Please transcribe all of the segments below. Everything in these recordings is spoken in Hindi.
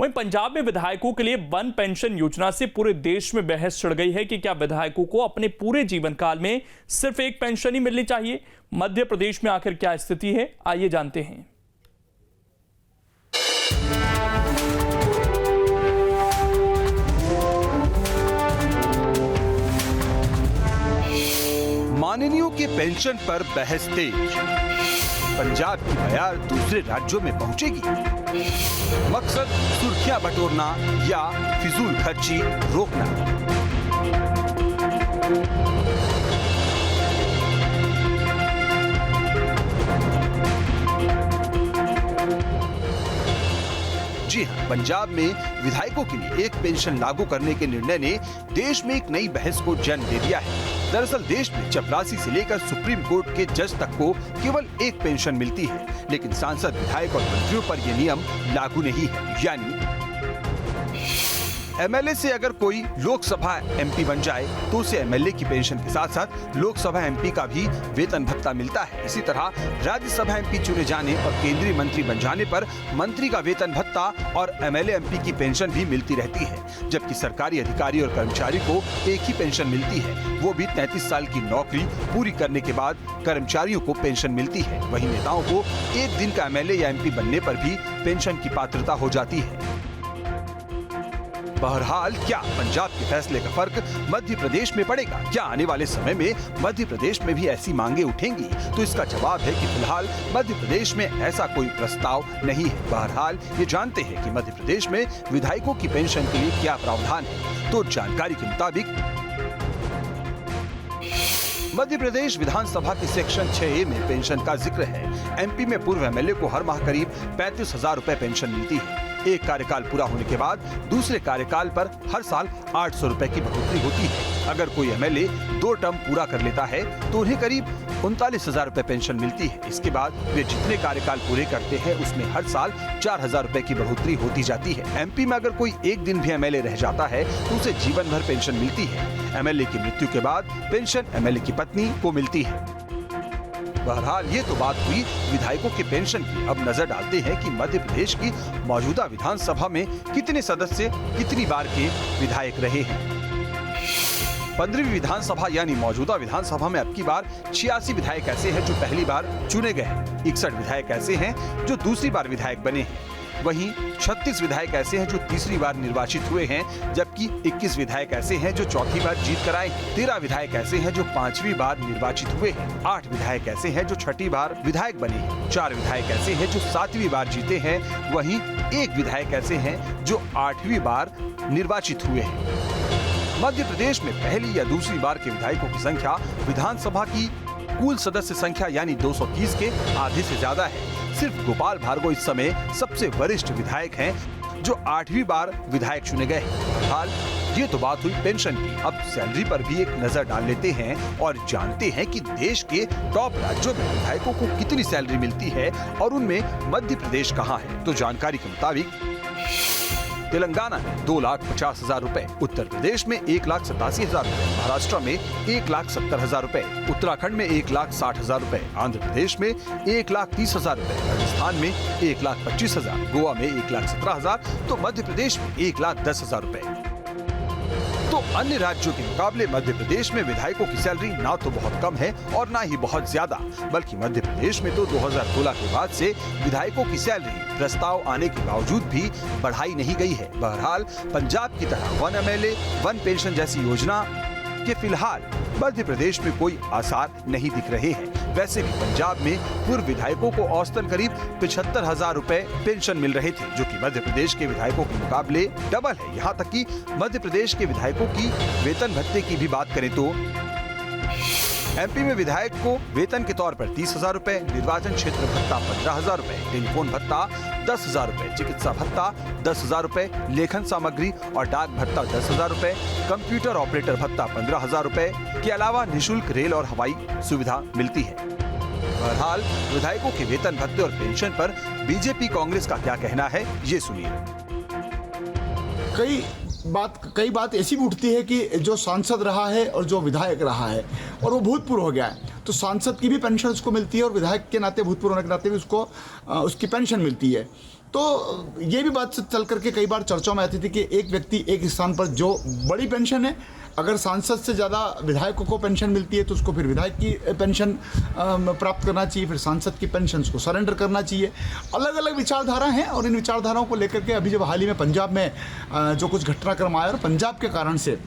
वहीं पंजाब में विधायकों के लिए वन पेंशन योजना से पूरे देश में बहस छिड़ गई है कि क्या विधायकों को अपने पूरे जीवन काल में सिर्फ एक पेंशन ही मिलनी चाहिए। मध्य प्रदेश में आखिर क्या स्थिति है, आइए जानते हैं। माननीयों के पेंशन पर बहस तेज। पंजाब की बयार दूसरे राज्यों में पहुंचेगी। मकसद सुर्खियां बटोरना या फिजूल खर्ची रोकना। जी हां, पंजाब में विधायकों के लिए एक पेंशन लागू करने के निर्णय ने देश में एक नई बहस को जन्म दे दिया है। दरअसल देश में चपरासी से लेकर सुप्रीम कोर्ट के जज तक को केवल एक पेंशन मिलती है, लेकिन सांसद, विधायक और मंत्रियों पर यह नियम लागू नहीं है। यानी एमएलए से अगर कोई लोकसभा एमपी बन जाए तो उसे एमएलए की पेंशन के साथ साथ लोकसभा एमपी का भी वेतन भत्ता मिलता है। इसी तरह राज्यसभा एमपी चुने जाने और केंद्रीय मंत्री बन जाने पर मंत्री का वेतन भत्ता और एमएलए एमपी की पेंशन भी मिलती रहती है। जबकि सरकारी अधिकारी और कर्मचारी को एक ही पेंशन मिलती है, वो भी 33 साल की नौकरी पूरी करने के बाद कर्मचारियों को पेंशन मिलती है। वहीं नेताओं को एक दिन का एमएलए या एमपी बनने पर भी पेंशन की पात्रता हो जाती है। बहरहाल क्या पंजाब के फैसले का फर्क मध्य प्रदेश में पड़ेगा? क्या आने वाले समय में मध्य प्रदेश में भी ऐसी मांगे उठेंगी? तो इसका जवाब है कि फिलहाल मध्य प्रदेश में ऐसा कोई प्रस्ताव नहीं है। बहरहाल ये जानते हैं कि मध्य प्रदेश में विधायकों की पेंशन के लिए क्या प्रावधान है। तो जानकारी के मुताबिक मध्य प्रदेश विधानसभा के सेक्शन 6A में पेंशन का जिक्र है। एमपी में पूर्व एमएलए को हर माह करीब 35,000 रुपए पेंशन मिलती है। एक कार्यकाल पूरा होने के बाद दूसरे कार्यकाल पर हर साल 800 रुपए की बढ़ोतरी होती है। अगर कोई एमएलए 2 टर्म पूरा कर लेता है तो उन्हें करीब 39,000 रुपए पेंशन मिलती है। इसके बाद वे जितने कार्यकाल पूरे करते हैं उसमें हर साल 4,000 रुपए की बढ़ोतरी होती जाती है। एमपी में अगर कोई एक दिन भी एमएलए रह जाता है तो उसे जीवन भर पेंशन मिलती है। एमएलए की मृत्यु के बाद पेंशन एमएलए की पत्नी को मिलती है। बहरहाल ये तो बात हुई विधायकों के पेंशन की। अब नजर डालते हैं कि मध्य प्रदेश की मौजूदा विधानसभा में कितने सदस्य कितनी बार के विधायक रहे हैं। 15वीं विधानसभा यानी मौजूदा विधानसभा में अब की बार 86 विधायक ऐसे हैं जो पहली बार चुने गए हैं। 61 विधायक ऐसे हैं जो दूसरी बार विधायक बने हैं। वहीं 36 विधायक ऐसे हैं जो तीसरी बार निर्वाचित हुए हैं, जबकि 21 विधायक ऐसे हैं जो चौथी बार जीत कर आए हैं। 13 विधायक ऐसे हैं जो 5वीं बार निर्वाचित हुए हैं। 8 विधायक ऐसे हैं जो 6ठी बार विधायक बने हैं। 4 विधायक ऐसे हैं जो 7वीं बार जीते हैं। वहीं 1 विधायक ऐसे हैं जो 8वीं बार निर्वाचित हुए हैं। मध्य प्रदेश में पहली या दूसरी बार के विधायकों की संख्या विधानसभा की कुल सदस्य संख्या यानी 230 के आधे से ज्यादा है। सिर्फ गोपाल भार्गव इस समय सबसे वरिष्ठ विधायक हैं जो 8वीं बार विधायक चुने गए। फिलहाल ये तो बात हुई पेंशन की। अब सैलरी पर भी एक नजर डाल लेते हैं और जानते हैं कि देश के टॉप राज्यों में विधायकों को कितनी सैलरी मिलती है और उनमें मध्य प्रदेश कहाँ है। तो जानकारी के मुताबिक तेलंगाना में 2,50,000 रुपए, उत्तर प्रदेश में 1,87,000 रुपए, महाराष्ट्र में 1,70,000 रुपए, उत्तराखंड में 1,60,000 रुपए, आंध्र प्रदेश में 1,30,000 रुपए, राजस्थान में 1,25,000, गोवा में 1,17,000, तो मध्य प्रदेश में 1,10,000 रुपए। तो अन्य राज्यों के मुकाबले मध्य प्रदेश में विधायकों की सैलरी ना तो बहुत कम है और ना ही बहुत ज्यादा, बल्कि मध्य प्रदेश में तो 2016 के बाद से विधायकों की सैलरी प्रस्ताव आने के बावजूद भी बढ़ाई नहीं गई है। बहरहाल पंजाब की तरह 1 एमएलए 1 पेंशन जैसी योजना के फिलहाल मध्य प्रदेश में कोई आसार नहीं दिख रहे हैं। वैसे भी पंजाब में पूर्व विधायकों को औसतन करीब 75,000 रुपए पेंशन मिल रहे थे, जो कि मध्य प्रदेश के विधायकों के मुकाबले डबल है। यहाँ तक कि मध्य प्रदेश के विधायकों की वेतन भत्ते की भी बात करें तो एमपी में विधायक को वेतन के तौर पर 30,000 रुपए, निर्वाचन क्षेत्र भत्ता 15,000 रुपए, टेलीफोन भत्ता 10,000 रुपए, चिकित्सा भत्ता 10,000 रुपए, लेखन सामग्री और डाक भत्ता 10,000 रुपए, कंप्यूटर ऑपरेटर भत्ता 15,000 रुपए के अलावा निःशुल्क रेल और हवाई सुविधा मिलती है। बहरहाल विधायकों के वेतन भत्ते और पेंशन पर बीजेपी कांग्रेस का क्या कहना है, ये सुनिए। कई बात ऐसी भी उठती है कि जो सांसद रहा है और जो विधायक रहा है और वो भूतपूर्व हो गया है, तो सांसद की भी पेंशन उसको मिलती है और विधायक के नाते, भूतपूर्व होने के नाते भी उसको उसकी पेंशन मिलती है। तो ये भी बात चल करके कई बार चर्चाओं में आती थी कि एक व्यक्ति एक स्थान पर जो बड़ी पेंशन है, अगर सांसद से ज़्यादा विधायकों को पेंशन मिलती है तो उसको फिर विधायक की पेंशन प्राप्त करना चाहिए, फिर सांसद की पेंशन को सरेंडर करना चाहिए। अलग अलग विचारधारा हैं और इन विचारधाराओं को लेकर के अभी जब हाल ही में पंजाब में जो कुछ घटनाक्रम आया और पंजाब के कारण से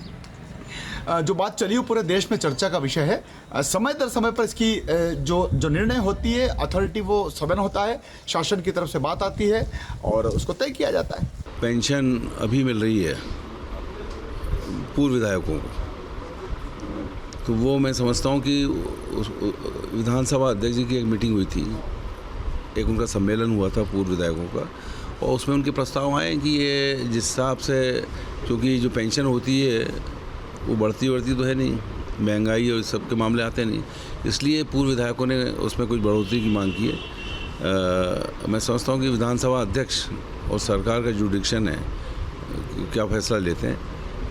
जो बात चली वो पूरे देश में चर्चा का विषय है। समय दर समय पर इसकी जो निर्णय होती है, अथॉरिटी वो सदन होता है, शासन की तरफ से बात आती है और उसको तय किया जाता है। पेंशन अभी मिल रही है पूर्व विधायकों को, तो वो मैं समझता हूँ कि विधानसभा अध्यक्ष जी की एक मीटिंग हुई थी, एक उनका सम्मेलन हुआ था पूर्व विधायकों का, और उसमें उनके प्रस्ताव आए कि ये जिस हिसाब से, क्योंकि जो पेंशन होती है वो बढ़ती तो है नहीं, महंगाई और इस सब के मामले आते नहीं, इसलिए पूर्व विधायकों ने उसमें कुछ बढ़ोतरी की मांग की है। मैं समझता हूँ कि विधानसभा अध्यक्ष और सरकार का जो डिसीजन है क्या फैसला लेते हैं,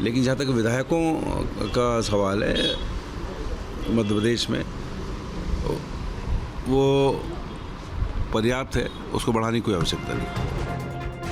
लेकिन जहाँ तक विधायकों का सवाल है मध्य प्रदेश में, वो पर्याप्त है, उसको बढ़ाने की कोई आवश्यकता नहीं।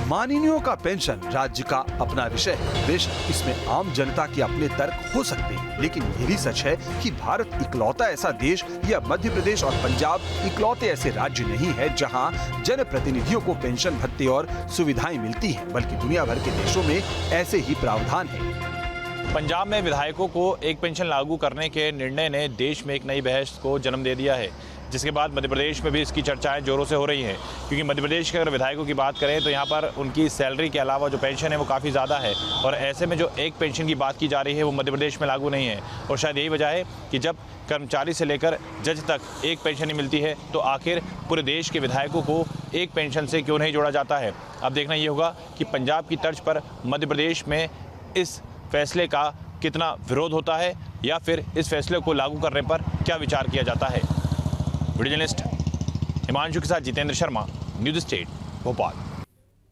माननीयों का पेंशन राज्य का अपना विषय है। बेशक इसमें आम जनता के अपने तर्क हो सकते हैं, लेकिन ये भी सच है कि भारत इकलौता ऐसा देश या मध्य प्रदेश और पंजाब इकलौते ऐसे राज्य नहीं है जहां जनप्रतिनिधियों को पेंशन भत्ते और सुविधाएं मिलती हैं, बल्कि दुनिया भर के देशों में ऐसे ही प्रावधान है। पंजाब में विधायकों को एक पेंशन लागू करने के निर्णय ने देश में एक नई बहस को जन्म दे दिया है, जिसके बाद मध्य प्रदेश में भी इसकी चर्चाएं जोरों से हो रही हैं। क्योंकि मध्य प्रदेश के अगर विधायकों की बात करें तो यहाँ पर उनकी सैलरी के अलावा जो पेंशन है वो काफ़ी ज़्यादा है, और ऐसे में जो एक पेंशन की बात की जा रही है वो मध्य प्रदेश में लागू नहीं है। और शायद यही वजह है कि जब कर्मचारी से लेकर जज तक एक पेंशन ही मिलती है तो आखिर पूरे देश के विधायकों को एक पेंशन से क्यों नहीं जोड़ा जाता है। अब देखना ये होगा कि पंजाब की तर्ज पर मध्य प्रदेश में इस फैसले का कितना विरोध होता है, या फिर इस फैसले को लागू करने पर क्या विचार किया जाता है। वीडियो जर्नलिस्ट हिमांशु के साथ जितेंद्र शर्मा, न्यूज़ स्टेट, भोपाल।